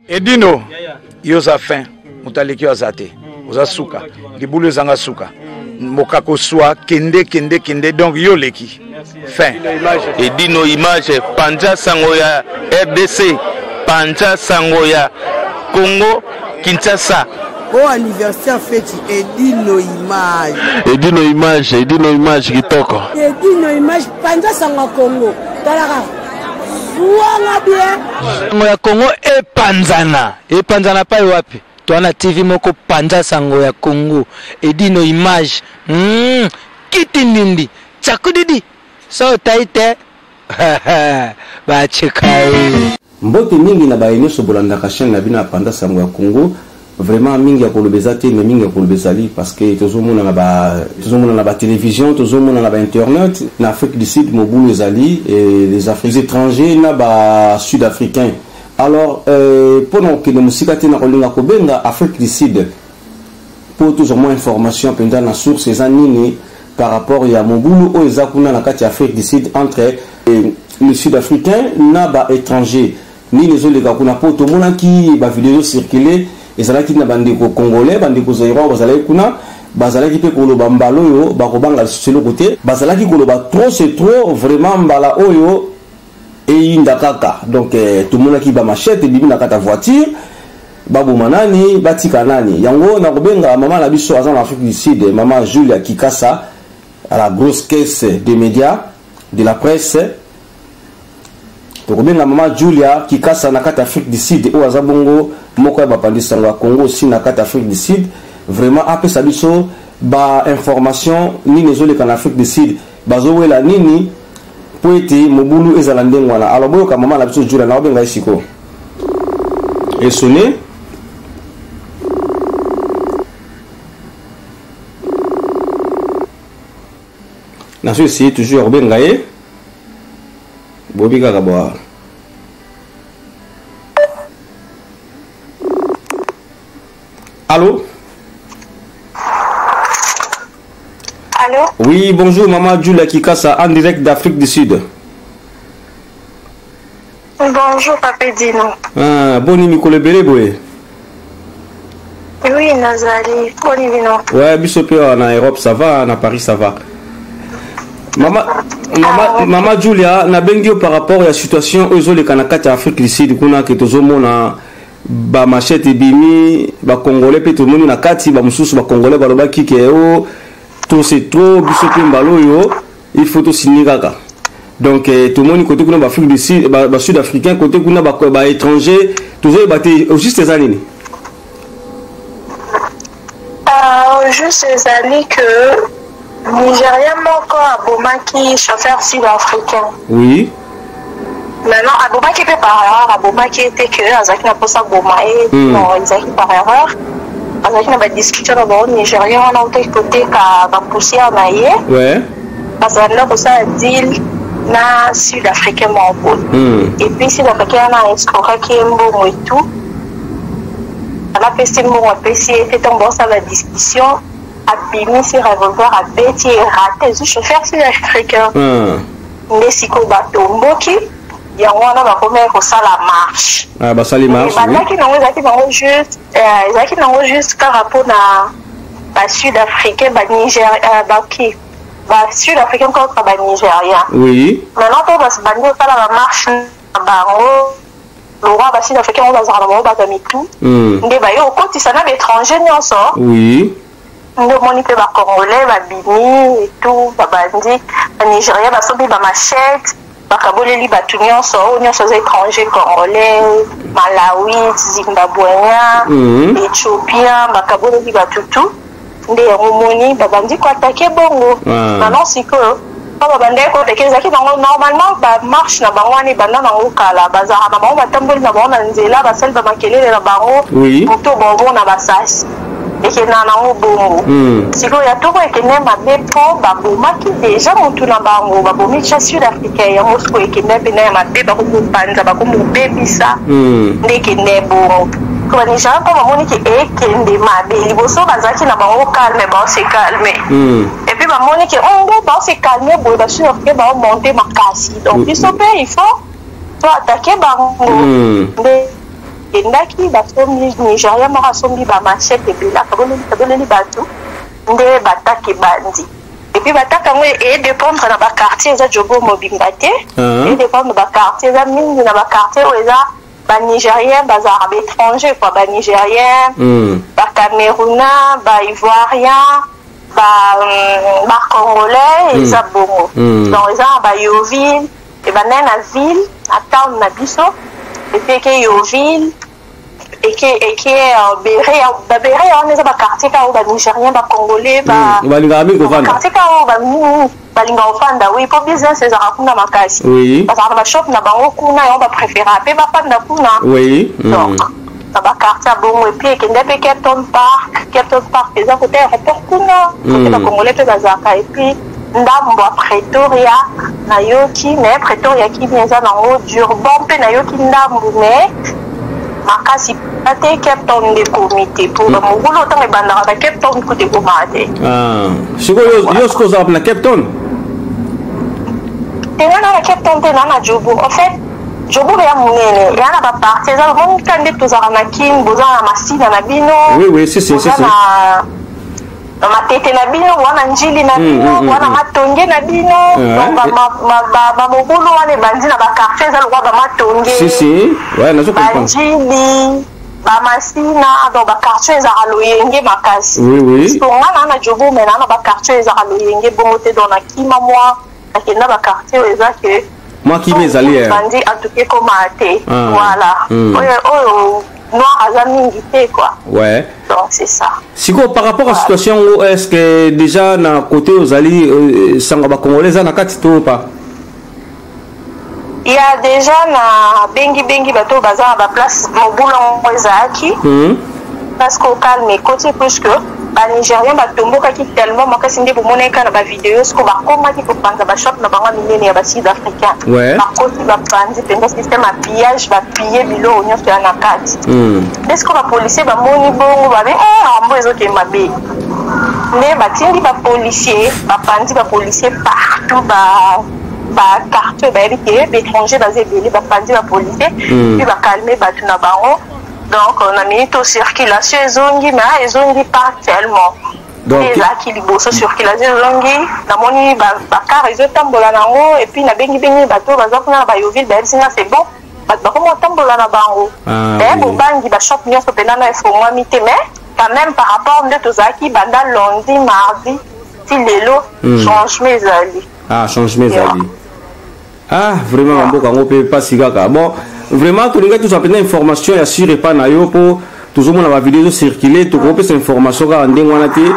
Edino, yoza fin, mutaleki wazate, oza suka, libulu zanga suka, mokako soa, kende, donc yoleki. Fin. Edino image, Panja Sangoya, RDC, Panja Sangoya, Congo, Kinshasa. Bon anniversaire fête Edino image. Edino image kitoko. Edino image, Panja Sangoya Congo. Talaka. Ouanga bien. Sango ya Congo epanzana pa wapi? Tuana TV moko Panja Sango ya Congo. Edino image. Kitindindi. Chakudidi. So taite. Ba chekai. Mbote mingi na bayenyo so bolanda ka chaîne na bina Panja Sango ya Congo. Vraiment mingi ya kolobeza te mais mingi ya kolobezali parce que tozomona na ba télévision, tozomona na ba internet na Afrique du Sud mobulu ezali et les Africains étrangers na ba sud-africains. Alors pendant que nous musika te na kolinga kobenga Afrique du Sud pour toujours moins information pendant la source les anini par rapport ya mobulu o ezakuna na kati Afrique du Sud entre les sud-africains na ba étrangers ni les autres les kuna poto mona ki ba vidéo circuler ezalaki na bandeko congolais bandeko zaïrois bazalaki kuna bazalaki pe koloba mbala oyo bakobanga selo côté bazalaki koloba trop c'est trop vraiment mbala oyo eyinda kaka donc tout le monde qui ba machette bibi na kata voiture babu manani batika nani yango na kobenga maman la biso azana Afrique du Sud maman Julia Kikasa à la grosse caisse des médias de la presse. Donc la maman Julia qui casse na carte Afrique du Sud ou azabongo moko ya bapandisa nga Congo aussi na carte Afrique du Sud vraiment après ça biso ba information ni nezole kana Afrique du Sud bazowela nini po ete mobulu ezala ndengwana alors boyo ka maman la biso Julia na obenga isiko et sonné na so essayer toujours obenga e Bobika Gaboa. Allô? Allô? Oui, bonjour, maman Julia Kikasa, en direct d'Afrique du Sud. Bonjour, Papa Dino. Ah, boni Mikole Beleboé. Oui, Nazali, boni Dino. Ouais, bisope en Europe, ça va, en Paris, ça va. Mama Julia na bengio par rapport à la situation aux les kanakati Afrique du Sud kuna ke tozomona ba machette bimi ba congolais pe to moni na kati ba mususu ba congolais ba loba kike o to c'est trop biso pe mbalo yo il faut to signer kaka donc tout moni côté kuna ba Afrique du Sud ba sud-africain côté kuna ba étranger toujours ba te juste les années juste les années que Nigérien moko abomaki chauffeur sud-africain. Oui. Maintenant, abomaki pe par erreur, abomaki était que azaki na posa bomae, non, azaki par erreur. Azaki na ba discussion na ba Nigérien na autre côté ka ba pousser na ye. Ouais. Parce que là posa deal na sud-africain moko. Et puis sud-africain na escroquer kimbo et tout. La PC mo PC était tombé dans la discussion. Abimi si revolver a beti raté zu chauffeur sud-africain. Mais si ko batomboki ya wana ba komer ko sala marche. Ah ba sali marche. Ba qui non ezaki nango juste par rapport na ba sud-africain ba Niger ba sud-africain contre ba Nigérien. Oui. Maintenant pour ba bando sala la marche bango le roi ba sud-africain on va zala ba ba mitu. Nde ba yo ko tisana l'étranger nyonso. Oui. Nous monique ba congolais ba bini et tout ba bandi ba nigérien ba sobi ba machette ba kaboleli ba nyonso za étranger congolais malawi zimbabwéen éthiopien ba kaboleli ba tutu nde moni ba bandi ko attaquer bongo maintenant c'est que ba bandi ko attaquer zaki normalement ba marche na bangwani banda na ngokala bazara na bango batamboli na bango na nzela ba sel ba makelele na bango moto bongo na basasi et que nana bongo si ko ya toko que ne ma bepo ba bomaki déjà montu na bango ba bomi cha sud-africain ya mosko et que ne bena ma be ba ko panza ba ko mo bebisa ndeke ne bongo ko ni ja ko moni que e que ndé ma be liboso bazaki na bango calme ba se calme et puis ba moni que on ba se calme bo ba sud-africain ba monter makasi donc il faut attaquer bango bakendaki basombi Nigeria moko asombi bamachete ebele akaboleli bato nde bataka ebandi epuis bataka yango edépendre na baquartier eza jobo mobimba te edépendre na baquartier eza mingi na baquartier oyo eza banigérien bazalaka baétranger quoi banigérien bacamerounais baivoirien bacongolais eza bongo donc eza na bayoville ebanaye na ville na town na biso epuis eke yoville eke babere wana eza baquartier ka oyo banigérien bacongolais baquartier ka oyo balinga ofanda oui po business ezalaka kuna makasi bazalaka na bashop na bango kuna yango bapréféra mpe bafanda kuna donc na baquartier ya bongo epuis ekende mpe Cape Town Park eza kote aéroport kuna kote bacongolais mpe bazalaka epuis ndambo ya Pretoria nayoki mais Pretoria kini eza nango Durban mpe nayoki ndambo mais makasi ate Cape Town de comité pour le mokolo otango ebandaka na Cape Town kote ekomaka te sikoyo siko ozalaka na Cape Town tenga na Cape Town te na na Jobo en fait Jobo ya monene ya na baparti eza lomonika nde tozalaka na kin bozala na masina na bino na matete na bino wana njili na bino wana matonge na bino bamokolo wana ebandi na bakartier eza lokwa bamatonge banjili bamasina donc bakartier ezaka loyenge makasi nga na Jobo me na bakartier ezaka loyenge bongo te donc nakima mwa nakenda bakartier oyo eza ke moi qui mes alliés bandi atuke koma te voilà oyo noir aza mingi te quoi donc c'est ça siko par rapport à situation où est-ce que déjà na côté ozali sanga ba congolais na kati to pas il y a déjà na bengi bato baza na ba place mobula ezaki parce qu'au calme côté plus que ba nigérien batombokaki tellement makasi nde bomoneka na ba vidéo siko bakomaki kopanza ba shop na bango minene ya ba sud africain bakoti bapanzi mpenza système ya pillage bapille biloko nyonso ya na kati nde siko bapolisier bamoni bongo babe ambo ezokema be nde batindi bapolisier bapanzi bapolisier partout bakartier bayebi ke baétranger baza ebele bapanzi bapolisier puis bakalme bato na bango donc on a mis au circulation ezongi mais ezongi pas tellement ezalaki liboso circulation ezongi namoni bakar ezotambola nango et puis nabengi bato baza kuna na bayoville bayebisinga c'est bon bato bakoma otambola na bango mais bobangi bashop nyonso mpena na efongwami te mais quand même par rapport nde tozalaki banda lundi mardi ti lelo changement ezali changement ezali vraiment mboka yango mpe pasi kaka bon vraiment tolingai tous apena information ya sur epa na yo mpo tozomona bavideo ezocircule tokopesa information kaka ndenge wana te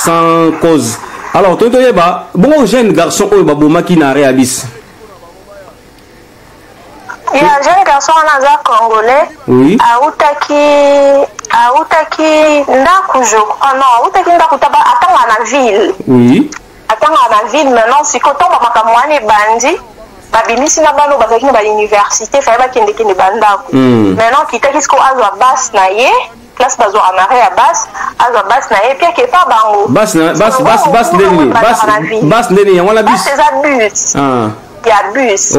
sans cause alors toyi toyeba bongo jeune garçon oyo babomaki na arrêt ya bis ya jeune garçon wana aza congolais autaki ndako autaki ndako atanga na ville atanga na ville maintenant sikotonga makambo wana ebandi babimisi na bano bazalaki na bauniversité faye bakendekende bandako maintenant kitaki siko azwa base na ye place bazwaka na arrêt ya base azwa base na ye puis akepa bango base ndeni yango wana bis eza bus ya bus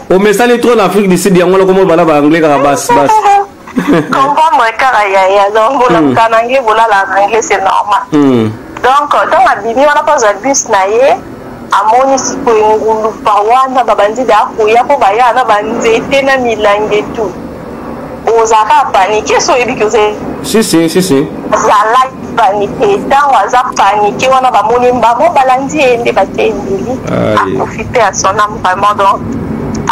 omesali trop na Afrique du Sud yango wana komo bala baanglais kaka base comprendre kaka yaya donc bolaka na anglais bolala na anglais c'est normal donc ntango abimi wana mpo azwa bus na ye amoni siko engulupa wana babandi da akoya mpo baya na banzete na milange tu ozalaka panike so oyebi ke azalaki panike ntango aza panike wana bamoni bango balandi ye nde batendeli akufi mpe asonam vraiment donc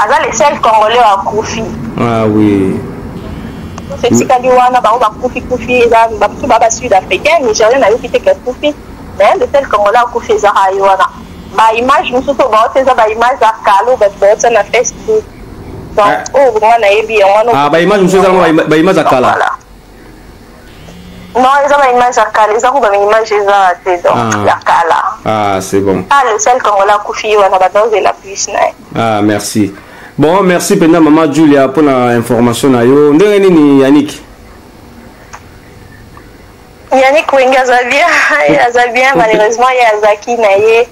aza le seul congolais akufi etikali wana bango bakufi eza bamosu baba sud africain nigérien nayoki te ke akufi mais le seul congolais akufi ezaka ye wana baimage mosusu baote eza baimage ya kalo bato baotia na Facebook donc oyo bongo nayebi yango wana baimage mosusu ezango baimage ya kala non eza baimage ya kala eza ko baimage eza te donc ya kala c'est bon le seul congolais akufi wana badozela plus na ye merci bon merci mpena mama Julia mpona information na yo ndenge nini Yannick Wenga aza bien malheureusement ye azaki na ye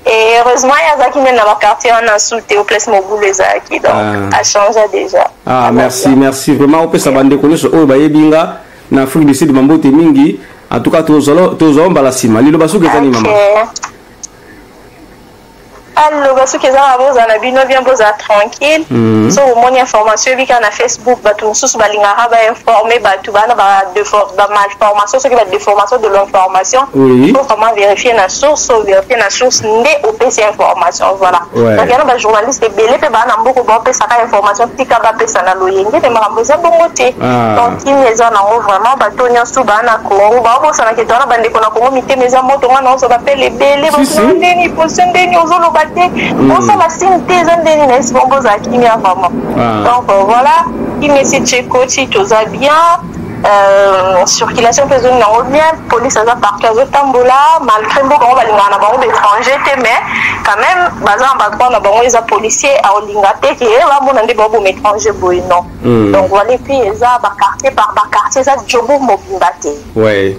Et heureusement, il y a qui viennent dans ma quartier en insulté au place Moboulou Zaki. Donc, a changé déjà. Ah, merci. Vraiment, on peut s'abandonner sur Obaye-Binga, dans l'Afrique du Sud, Mambote Mingi. En tout cas, tous les hommes, Balasima. Lilo Bassou, qu'est-ce que maman? Alors, parce que ça va vous bien tranquille. So, au moins information, vu qu'on a Facebook, tout sous balinga va informer, tout va malformation, ce qui va déformation de l'information. Il faut vraiment vérifier la source, né au PC information, voilà. Donc, il y a des journalistes qui belé, beaucoup de ça information, petit cas va ça na loyer, mais c'est bon côté. Donc, qui les a vraiment, batonia sous bana Congo, ça na qui donne bande qu'on a Congo, mais mes amours, on se appelle les belé, on se dit, pour se dire, on se on s'en va signer donc voilà, il me dit que tout va bien, circulation faisait bien, police a parqué à Tambola, malgré beaucoup on va aller étranger, mais quand même, bazan on a policiers à Olingate qui est là mon andi bobo étranger non. Donc voilà puis ça quartier par quartier ça jobo mobimbate. Ouais.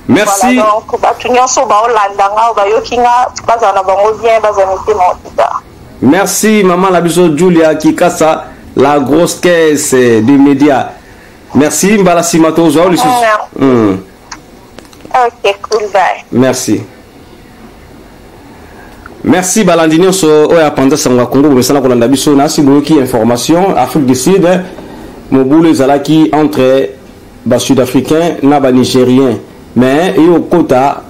Merci. Merci maman Labiso Julia Kikasa, la grosse caisse des médias. Merci Mbalasi Matozo. Ok, cool, bye. Merci. Merci Balandinio so oya panda sangwa Congo besana ko landa biso na siboki information Afrique du Sud Moboulou Zalaki entre bas sud-africain na ba nigérien. Mais il y a un quota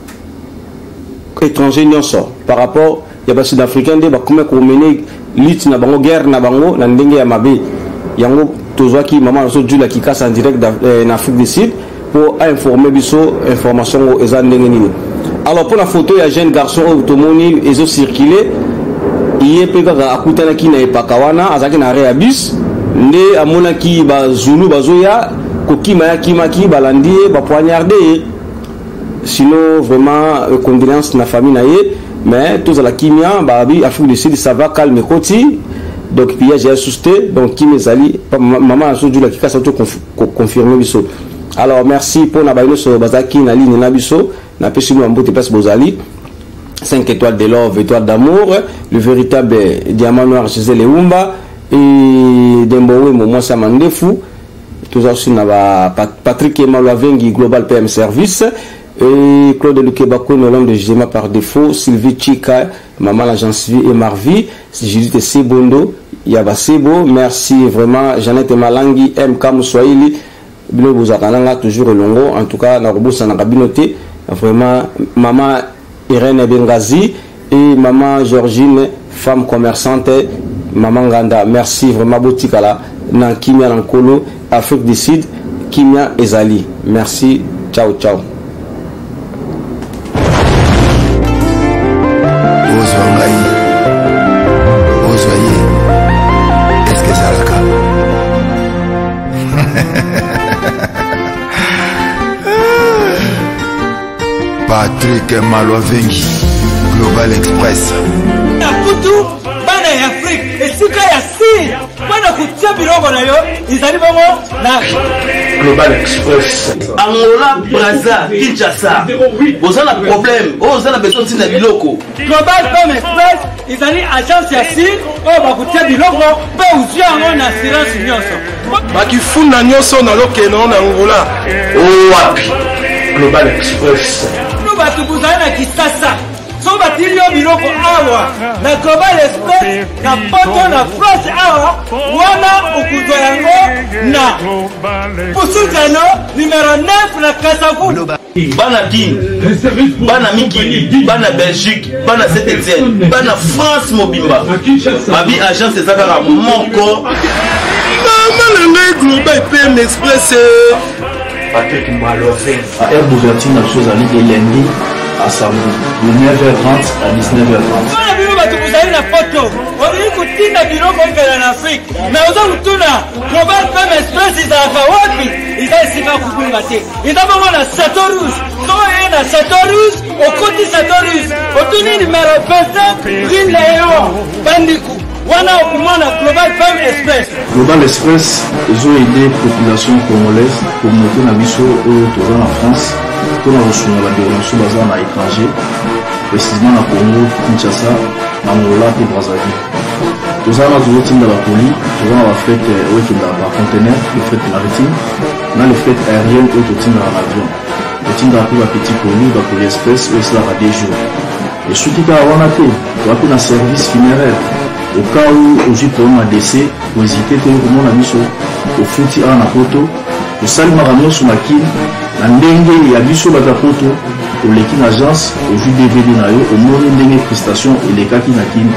étranger par rapport à les Sud-Africains qui ont mené la guerre na bango na ndenge ya mabe yango tozwaki maman so Julia qui casse en direct en Afrique du Sud pour informer biso information eza ndenge nini. Alors pour la photo il y a un jeune garçon automoni ezo circuler iye pe kaka akutana ki na epakawana azaki na rebus nde amona ki ba Zulu bazoya kokima ya kimaki balandie ba poignarder. Sinon vraiment condoléances na famille naie mais tous à la kimia babi Afrique du Sud ça va calme koti donc puis j'ai assusté donc qui mezali maman a soudou la qui casse tout confirmer biso. Alors merci pour na baino so bazaki na ligne na biso na pesi mo mbote passe bozali 5 étoiles de love, étoiles d'amour, le véritable diamant noir chez les Umba et Dembowe Momo Samandefu tous aussi na Patrick Emaloavengi Global PM Service et Claude Lukebako, l'homme de Jema par défaut, Sylvie Chika, Maman l'agence Vie et Marvi, Judith Sebondo, Yaba Sebo, merci vraiment, Jeannette Malangi, MK Moussoaili, Bilo Bouzakananga, toujours longo, en tout cas, Narubo Sanakabinote, vraiment, Maman Irène Bengazi et Maman Georgine, femme commerçante, Maman Ganda, merci vraiment, Botikala, Nan Kimia Lankolo, Afrique du Sud, Kimia Ezali, merci, ciao, ciao. Patrick Emaloavengi, Global Express. Nakutu, bana ya Afrique, esika ya si, bana kutia bilongo na yo, izali bongo na Global Express. Angola, Brazza, Kinshasa. Vous avez un problème, vous avez besoin de biloko. Global Femme Express, izali agence ya si, ba kutia bilongo, ba uzia ngo na assurance nyonso. Bakifuna nyonso na lokeno na Angola. Wapi? Global Express. Batu buzali na Kisasa so batili yo biloko awa na Global Express na poto na France awa wana ukuzwa yango na Pusuzano numéro 9 na Kasavu bana King bana Mikili bana Belgique bana Saint-Etienne bana France mobimba babi agence ezaka moko mama na Global PM Express Patrick Emaloavengi. Air Bouverture na chose à l'île lundi à samedi de 9h30 à 19h30. Bana bino batu buzali na photo. Ori kutina biloko ngala na Afrique. Mais oza kutuna Global Femme Express izaka wapi? Izasika kukunga te. Izaba na Satorus. So na Satorus, okoti Satorus. Otuni numéro 25 Green Léon Bandiku. Wana okumana Global Femme Express. Global Express, ils ont aidé la population congolaise pour monter dans biso en France, pour nous recevoir la déronation basée à l'étranger. précisément na Congo, Kinshasa, na Angola et Brazzaville. Nous avons toujours de la police, nous avons la fête par conteneur, le fret maritime, on a le fret aérien et le dans l'avion. Le team de la petite police, la police express, et cela va des jours. Et ce qui va avoir un service funéraire. Au cas où j'ai pour un décès, pour hésiter, tout le monde a mis au fouti à la photo, au salut maramon sur ma kin, la dengue et à biso la photo, au l'équipe agence, au jus DVD nayo, au monde dengue prestation et les kaki nakin,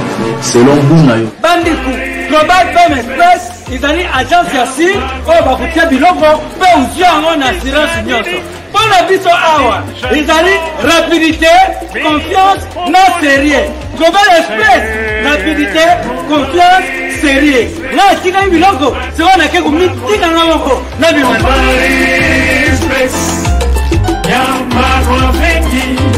selon vous nayo. Bandiku, Global Femme Express, ils ont une agence ici, au Bakutia Biloko, mais aussi en assurance nyonso. Pour la biso awa, ils ont rapidité, confiance, non sérieux. Global Express, rapidité, confiance, sérieux. Là, si vous avez un logo, c'est on a quelque chose dans le logo. Global Express, Yamaha Vengi.